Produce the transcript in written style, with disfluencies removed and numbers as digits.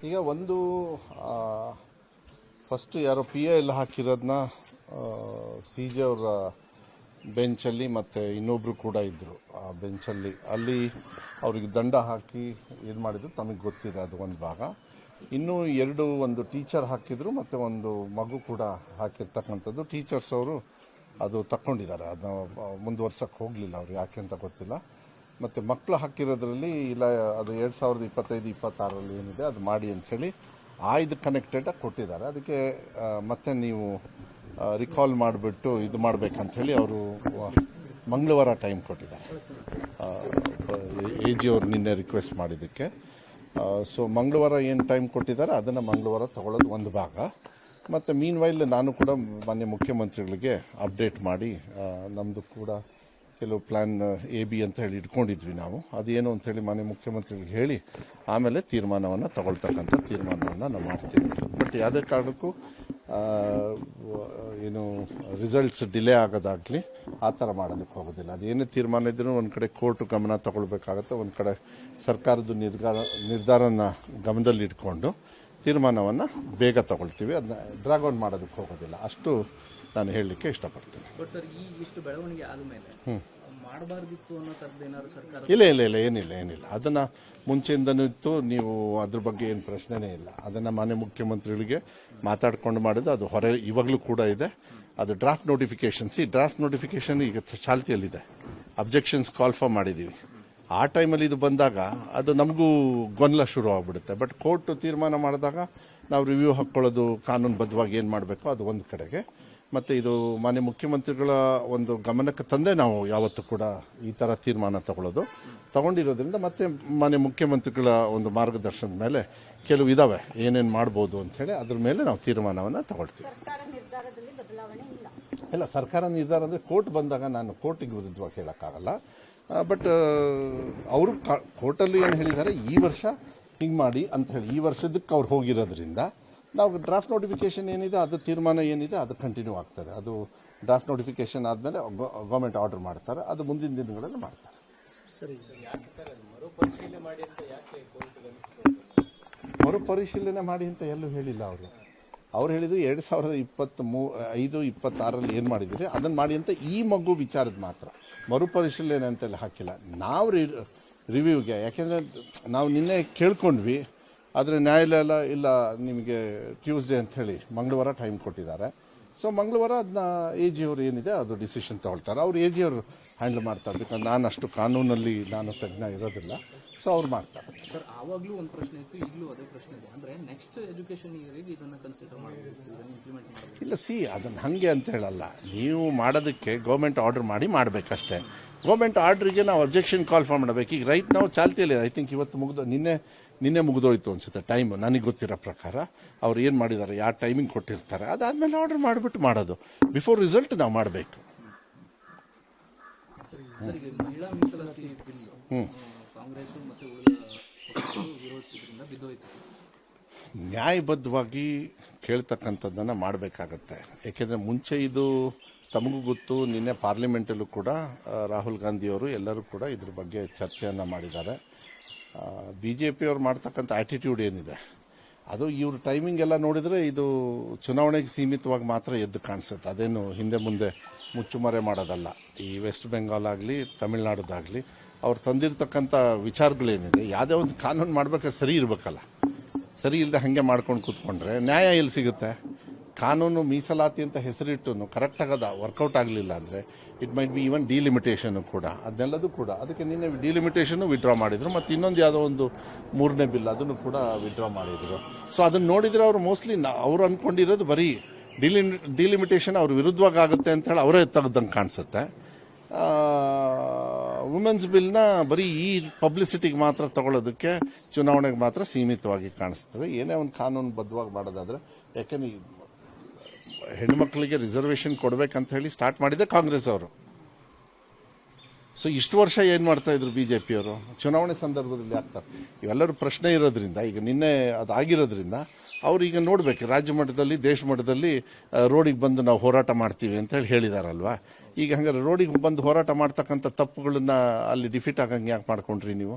ಈಗ ಒಂದು ಫಸ್ಟ್ ಯಾರೋ ಪಿ ಎ ಎಲ್ಲ ಹಾಕಿರೋದನ್ನ ಸಿ ಜೆ ಅವರ ಬೆಂಚಲ್ಲಿ ಮತ್ತು ಇನ್ನೊಬ್ಬರು ಕೂಡ ಇದ್ದರು ಆ ಬೆಂಚಲ್ಲಿ. ಅಲ್ಲಿ ಅವ್ರಿಗೆ ದಂಡ ಹಾಕಿ ಏನು ಮಾಡಿದ್ರು ತಮಗೆ ಗೊತ್ತಿದೆ, ಅದು ಒಂದು ಭಾಗ. ಇನ್ನೂ ಒಂದು ಟೀಚರ್ ಹಾಕಿದ್ರು ಮತ್ತು ಒಂದು ಮಗು ಕೂಡ ಹಾಕಿರ್ತಕ್ಕಂಥದ್ದು. ಟೀಚರ್ಸ್ ಅವರು ಅದು ತಗೊಂಡಿದ್ದಾರೆ, ಅದನ್ನ ಮುಂದುವರ್ಸಕ್ಕೆ ಹೋಗಲಿಲ್ಲ ಅವ್ರು, ಯಾಕೆ ಅಂತ ಗೊತ್ತಿಲ್ಲ. ಮತ್ತು ಮಕ್ಕಳು ಹಾಕಿರೋದ್ರಲ್ಲಿ ಇಲ್ಲ, ಅದು 2025-26 ಏನಿದೆ ಅದು ಮಾಡಿ ಅಂಥೇಳಿ ಇದು ಕನೆಕ್ಟೆಡಾಗಿ ಕೊಟ್ಟಿದ್ದಾರೆ. ಅದಕ್ಕೆ ಮತ್ತೆ ನೀವು ರಿಕಾಲ್ ಮಾಡಿಬಿಟ್ಟು ಇದು ಮಾಡಬೇಕಂಥೇಳಿ ಅವರು ಮಂಗಳವಾರ ಟೈಮ್ ಕೊಟ್ಟಿದ್ದಾರೆ. ಎ ಜಿ ಅವ್ರು ನಿನ್ನೆ ರಿಕ್ವೆಸ್ಟ್ ಮಾಡಿದ್ದಕ್ಕೆ. ಸೊ ಮಂಗಳವಾರ ಏನು ಟೈಮ್ ಕೊಟ್ಟಿದ್ದಾರೆ ಅದನ್ನು ಮಂಗಳವಾರ ತಗೊಳ್ಳೋದು ಒಂದು ಭಾಗ. ಮತ್ತು ಮೀನ್ ವೈಲ್ ನಾನು ಕೂಡ ಮಾನ್ಯ ಮುಖ್ಯಮಂತ್ರಿಗಳಿಗೆ ಅಪ್ಡೇಟ್ ಮಾಡಿ ನಮ್ಮದು ಕೂಡ ಕೆಲವು ಪ್ಲ್ಯಾನ್ ಎ ಬಿ ಅಂತ ಹೇಳಿ ಇಟ್ಕೊಂಡಿದ್ವಿ ನಾವು. ಅದೇನು ಅಂಥೇಳಿ ಮಾನ್ಯ ಮುಖ್ಯಮಂತ್ರಿಗಳಿಗೆ ಹೇಳಿ ಆಮೇಲೆ ತೀರ್ಮಾನವನ್ನು ತಗೊಳ್ತಕ್ಕಂಥ ತೀರ್ಮಾನವನ್ನು ನಾವು ಮಾಡ್ತೀವಿ. ಬಟ್ ಯಾವುದೇ ಕಾರಣಕ್ಕೂ ಏನು ರಿಸಲ್ಟ್ಸ್ ಡಿಲೇ ಆಗೋದಾಗಲಿ ಆ ಥರ ಮಾಡೋದಕ್ಕೆ ಹೋಗೋದಿಲ್ಲ. ಅದೇನೇ ತೀರ್ಮಾನ ಇದ್ರೂ ಒಂದು ಕಡೆ ಕೋರ್ಟ್ ಗಮನ ತಗೊಳ್ಬೇಕಾಗತ್ತೆ, ಒಂದು ಕಡೆ ಸರ್ಕಾರದ ನಿರ್ಧಾರನ ಗಮನದಲ್ಲಿ ಇಟ್ಕೊಂಡು ತೀರ್ಮಾನವನ್ನು ಬೇಗ ತಗೊಳ್ತೀವಿ. ಅದನ್ನ ಡ್ರಾಗ್ ಔಟ್ ಮಾಡೋದಕ್ಕೆ ಹೋಗೋದಿಲ್ಲ, ಅಷ್ಟು ನಾನು ಹೇಳಲಿಕ್ಕೆ ಇಷ್ಟಪಡ್ತೀನಿ. ಬಟ್ ಸರ್, ಇಷ್ಟು ಬೆಳವಣಿಗೆ ಆದಮೇಲೆ ಮಾಡಬಾರ್ದಿತ್ತು ಅನ್ನೋ ಥರದ್ದು ಏನಾದ್ರು ಸರ್ಕಾರ? ಇಲ್ಲ, ಏನಿಲ್ಲ. ಅದನ್ನು ಮುಂಚೆಯಿಂದನೂ ಇತ್ತು, ನೀವು ಅದ್ರ ಬಗ್ಗೆ ಏನು ಪ್ರಶ್ನೆನೇ ಇಲ್ಲ. ಅದನ್ನು ಮಾನ್ಯ ಮುಖ್ಯಮಂತ್ರಿಗಳಿಗೆ ಮಾತಾಡ್ಕೊಂಡು ಮಾಡಿದ್ದು, ಅದು ಹೊರೆ ಇವಾಗಲೂ ಕೂಡ ಇದೆ. ಅದು ಡ್ರಾಫ್ಟ್ ನೋಟಿಫಿಕೇಶನ್ ಈಗ ಚಾಲ್ತಿಯಲ್ಲಿದೆ. ಅಬ್ಜೆಕ್ಷನ್ಸ್ ಕಾಲ್ ಫಾರ್ ಮಾಡಿದ್ದೀವಿ. ಆ ಟೈಮಲ್ಲಿ ಇದು ಬಂದಾಗ ಅದು ನಮಗೂ ಗೊಂದಲ ಶುರು ಆಗ್ಬಿಡುತ್ತೆ. ಬಟ್ ಕೋರ್ಟ್ ತೀರ್ಮಾನ ಮಾಡಿದಾಗ ನಾವು ರಿವ್ಯೂ ಹಾಕ್ಕೊಳ್ಳೋದು ಕಾನೂನುಬದ್ಧವಾಗಿ ಏನು ಮಾಡಬೇಕೋ ಅದು ಒಂದು ಕಡೆಗೆ. ಮತ್ತು ಇದು ಮಾನ್ಯ ಮುಖ್ಯಮಂತ್ರಿಗಳ ಒಂದು ಗಮನಕ್ಕೆ ತಂದೆ ನಾವು ಯಾವತ್ತೂ ಕೂಡ ಈ ಥರ ತೀರ್ಮಾನ ತಗೊಂಡಿರೋದ್ರಿಂದ ಮತ್ತೆ ಮಾನ್ಯ ಮುಖ್ಯಮಂತ್ರಿಗಳ ಒಂದು ಮಾರ್ಗದರ್ಶನದ ಮೇಲೆ ಕೆಲವು ಇದಾವೆ ಏನೇನು ಮಾಡ್ಬೋದು ಅಂಥೇಳಿ, ಅದ್ರ ಮೇಲೆ ನಾವು ತೀರ್ಮಾನವನ್ನು ತಗೊಳ್ತೀವಿ. ಇಲ್ಲ, ಸರ್ಕಾರ ನಿರ್ಧಾರ ಅಂದರೆ ಕೋರ್ಟ್ ಬಂದಾಗ ನಾನು ಕೋರ್ಟಿಗೆ ವಿರುದ್ಧವಾಗಿ ಹೇಳೋಕ್ಕಾಗಲ್ಲ. ಬಟ್ ಅವರು ಕೋರ್ಟಲ್ಲಿ ಏನು ಹೇಳಿದ್ದಾರೆ, ಈ ವರ್ಷ ಹಿಂಗೆ ಮಾಡಿ ಅಂತ ಹೇಳಿ ಈ ವರ್ಷದಕ್ಕೆ ಅವ್ರು ಹೋಗಿರೋದ್ರಿಂದ ನಾವು ಡ್ರಾಫ್ಟ್ ನೋಟಿಫಿಕೇಶನ್ ಏನಿದೆ ಅದು ತೀರ್ಮಾನ ಏನಿದೆ ಅದು ಕಂಟಿನ್ಯೂ ಆಗ್ತದೆ. ಅದು ಡ್ರಾಫ್ಟ್ ನೋಟಿಫಿಕೇಶನ್ ಆದಮೇಲೆ ಗೌರ್ಮೆಂಟ್ ಆರ್ಡರ್ ಮಾಡ್ತಾರೆ, ಅದು ಮುಂದಿನ ದಿನಗಳಲ್ಲಿ ಮಾಡ್ತಾರೆ. ಮರುಪರಿಶೀಲನೆ ಮಾಡಿ ಅಂತ ಎಲ್ಲೂ ಹೇಳಿಲ್ಲ ಅವರು. ಅವ್ರು ಹೇಳಿದ್ರು 2025-26 ಏನು ಮಾಡಿದ್ರಿ ಅದನ್ನು ಮಾಡಿ ಅಂತ ಈ ಮಗು ವಿಚಾರದ ಮಾತ್ರ. ಮರುಪರಿಶೀಲನೆ ಅಂತೆಲ್ಲ ಹಾಕಿಲ್ಲ. ನಾವು ರಿವ್ಯೂಗೆ, ಯಾಕೆಂದರೆ ನಾವು ನಿನ್ನೆ ಕೇಳ್ಕೊಂಡ್ವಿ, ಆದರೆ ನ್ಯಾಯಾಲಯ ಇಲ್ಲ ನಿಮಗೆ ಟ್ಯೂಸ್ಡೇ ಅಂತ ಹೇಳಿ ಮಂಗಳವಾರ ಟೈಮ್ ಕೊಟ್ಟಿದ್ದಾರೆ. ಸೊ ಮಂಗಳವಾರ ಅದನ್ನ ಎ ಜಿ ಅವರು ಏನಿದೆ ಅದು ಡಿಸಿಷನ್ ತಗೊಳ್ತಾರೆ. ಅವ್ರು ಎ ಜಿ ಅವರು ಹ್ಯಾಂಡಲ್ ಮಾಡ್ತಾರೆ. ಬಿಕಾಸ್ ನಾನು ಅಷ್ಟು ಕಾನೂನಲ್ಲಿ ತಜ್ಞ ಇರೋದಿಲ್ಲ, ಸೊ ಅವ್ರು ಮಾಡ್ತಾರೆ. ಸರ್, ಆವಾಗಲೂ ಒಂದು ಪ್ರಶ್ನೆ ಇತ್ತು, ಈಗಲೂ ಅದೇ ಪ್ರಶ್ನೆ ಇದೆ. ಅಂದರೆ ನೆಕ್ಸ್ಟ್ ಎಜುಕೇಷನ್ ಇಯರಿಗೆ ಇದನ್ನು ಕನ್ಸಿಡರ್ ಮಾಡಬೇಕು, ಇದನ್ನು ಇಂಪ್ಲಿಮೆಂಟ್ ಮಾಡಬೇಕು. ಇಲ್ಲ, ಅದನ್ನು ಹಾಗೆ ಅಂತ ಹೇಳಲ್ಲ. ನೀವು ಮಾಡೋದಕ್ಕೆ ಗೌರ್ಮೆಂಟ್ ಆರ್ಡರ್ ಮಾಡಿ ಮಾಡಬೇಕಷ್ಟೇ. ಗೌರ್ಮೆಂಟ್ ಆರ್ಡ್ರಿಗೆ ನಾವು ಅಬ್ಜೆಕ್ಷನ್ ಕಾಲ್ ಫಾರ್ ಮಾಡಬೇಕು. ಈಗ ರೈಟ್ ನಾವು ಚಾಲ್ತಿಯಲ್ಲಿ, ಐ ಥಿಂಕ್ ಇವತ್ತು ನಿನ್ನೆ ಮುಗಿದೋಯ್ತು ಅನ್ಸುತ್ತೆ ಟೈಮ್, ನನಗೆ ಗೊತ್ತಿರೋ ಪ್ರಕಾರ. ಅವ್ರು ಏನು ಮಾಡಿದ್ದಾರೆ, ಯಾವ ಟೈಮಿಂಗ್ ಕೊಟ್ಟಿರ್ತಾರೆ, ಅದಾದಮೇಲೆ ಆರ್ಡರ್ ಮಾಡಿಬಿಟ್ಟು ಮಾಡೋದು. ಬಿಫೋರ್ ರಿಸಲ್ಟ್ ನಾವು ಮಾಡಬೇಕು. ನ್ಯಾಯಬದ್ಧವಾಗಿ ಕೇಳ್ತಕ್ಕಂಥದ್ದನ್ನು ಮಾಡಬೇಕಾಗತ್ತೆ. ಏಕೆಂದರೆ ಮುಂಚೆ ಇದು ತಮಗೂ ಗೊತ್ತು, ನಿನ್ನೆ ಪಾರ್ಲಿಮೆಂಟಲ್ಲೂ ಕೂಡ ರಾಹುಲ್ ಗಾಂಧಿಯವರು ಎಲ್ಲರೂ ಕೂಡ ಇದ್ರ ಬಗ್ಗೆ ಚರ್ಚೆಯನ್ನು ಮಾಡಿದ್ದಾರೆ. BJP ಅವ್ರು ಮಾಡ್ತಕ್ಕಂಥ ಆ್ಯಟಿಟ್ಯೂಡ್ ಏನಿದೆ ಅದು ಇವ್ರ ಟೈಮಿಂಗ್ ಎಲ್ಲ ನೋಡಿದರೆ ಇದು ಚುನಾವಣೆಗೆ ಸೀಮಿತವಾಗಿ ಮಾತ್ರ ಎದ್ದು ಕಾಣಿಸುತ್ತೆ. ಅದೇನು ಹಿಂದೆ ಮುಂದೆ ಮುಚ್ಚುಮರೆ ಮಾಡೋದಲ್ಲ. ಈ ವೆಸ್ಟ್ ಬೆಂಗಾಲ್ ಆಗಲಿ ತಮಿಳ್ನಾಡುದಾಗಲಿ ಅವ್ರು ತಂದಿರತಕ್ಕಂಥ ವಿಚಾರಗಳೇನಿದೆ, ಯಾವುದೇ ಒಂದು ಕಾನೂನು ಮಾಡ್ಬೇಕಾದ್ರೆ ಸರಿ ಇರಬೇಕಲ್ಲ. ಸರಿ ಇಲ್ಲದೆ ಹಾಗೆ ಮಾಡ್ಕೊಂಡು ಕೂತ್ಕೊಂಡ್ರೆ ನ್ಯಾಯ ಎಲ್ಲಿ ಸಿಗುತ್ತೆ? ಕಾನೂನು ಮೀಸಲಾತಿ ಅಂತ ಹೆಸರಿಟ್ಟು ಕರೆಕ್ಟಾಗಿ ವರ್ಕೌಟ್ ಆಗಲಿಲ್ಲ ಅಂದರೆ it might be even delimitation ಕೂಡ, ಅದನ್ನೆಲ್ಲದೂ ಕೂಡ. ಅದಕ್ಕೆ ನಿನ್ನೆ ಡಿಲಿಮಿಟೇಷನ್ನು ವಿಡ್ರಾ ಮಾಡಿದರು. ಮತ್ತು ಇನ್ನೊಂದು ಯಾವುದೋ ಒಂದು 3ನೇ ಬಿಲ್ ಅದನ್ನು ಕೂಡ ವಿಡ್ರಾ ಮಾಡಿದರು. ಸೊ ಅದನ್ನು ನೋಡಿದರೆ ಅವರು ಮೋಸ್ಟ್ಲಿ ಅವರು ಅಂದ್ಕೊಂಡಿರೋದು ಬರೀ ಡಿಲಿಮಿಟೇಷನ್ ಅವ್ರ ವಿರುದ್ಧವಾಗಿ ಆಗುತ್ತೆ ಅಂತೇಳಿ ಅವರೇ ತೆಗೆದಂಗೆ ಕಾಣಿಸುತ್ತೆ. ವುಮೆನ್ಸ್ ಬಿಲ್ನ ಬರೀ ಈ ಪಬ್ಲಿಸಿಟಿಗೆ ಮಾತ್ರ ತಗೊಳ್ಳೋದಕ್ಕೆ, ಚುನಾವಣೆಗೆ ಮಾತ್ರ ಸೀಮಿತವಾಗಿ ಕಾಣಿಸ್ತದೆ. ಏನೇ ಒಂದು ಕಾನೂನು ಬದ್ಧವಾಗಿ ಮಾಡೋದಾದರೆ, ಯಾಕೆಂದ್ರೆ ಹೆಣ್ಮಕ್ಳಿಗೆ ರಿಸರ್ವೇಷನ್ ಕೊಡಬೇಕಂತ ಹೇಳಿ ಸ್ಟಾರ್ಟ್ ಮಾಡಿದೆ ಕಾಂಗ್ರೆಸ್ ಅವರು. ಸೊ ಇಷ್ಟು ವರ್ಷ ಏನು ಮಾಡ್ತಾ ಇದ್ರು BJP ಅವರು? ಚುನಾವಣೆ ಸಂದರ್ಭದಲ್ಲಿ ಆಗ್ತಾರೆ. ಇವೆಲ್ಲರೂ ಪ್ರಶ್ನೆ ಇರೋದ್ರಿಂದ, ಈಗ ನಿನ್ನೆ ಅದಾಗಿರೋದ್ರಿಂದ ಅವ್ರು ಈಗ ನೋಡ್ಬೇಕು, ರಾಜ್ಯ ಮಟ್ಟದಲ್ಲಿ ದೇಶ ಮಟ್ಟದಲ್ಲಿ ರೋಡಿಗೆ ಬಂದು ನಾವು ಹೋರಾಟ ಮಾಡ್ತೀವಿ ಅಂತ ಹೇಳಿದಾರಲ್ವಾ. ಈಗ ಹಂಗಾರೆ ರೋಡಿಗೆ ಬಂದು ಹೋರಾಟ ಮಾಡ್ತಕ್ಕಂಥ ತಪ್ಪುಗಳನ್ನ ಅಲ್ಲಿ ಡಿಫೀಟ್ ಆಗಂಗೆ ಯಾಕೆ ಮಾಡ್ಕೊಂಡ್ರಿ ನೀವು?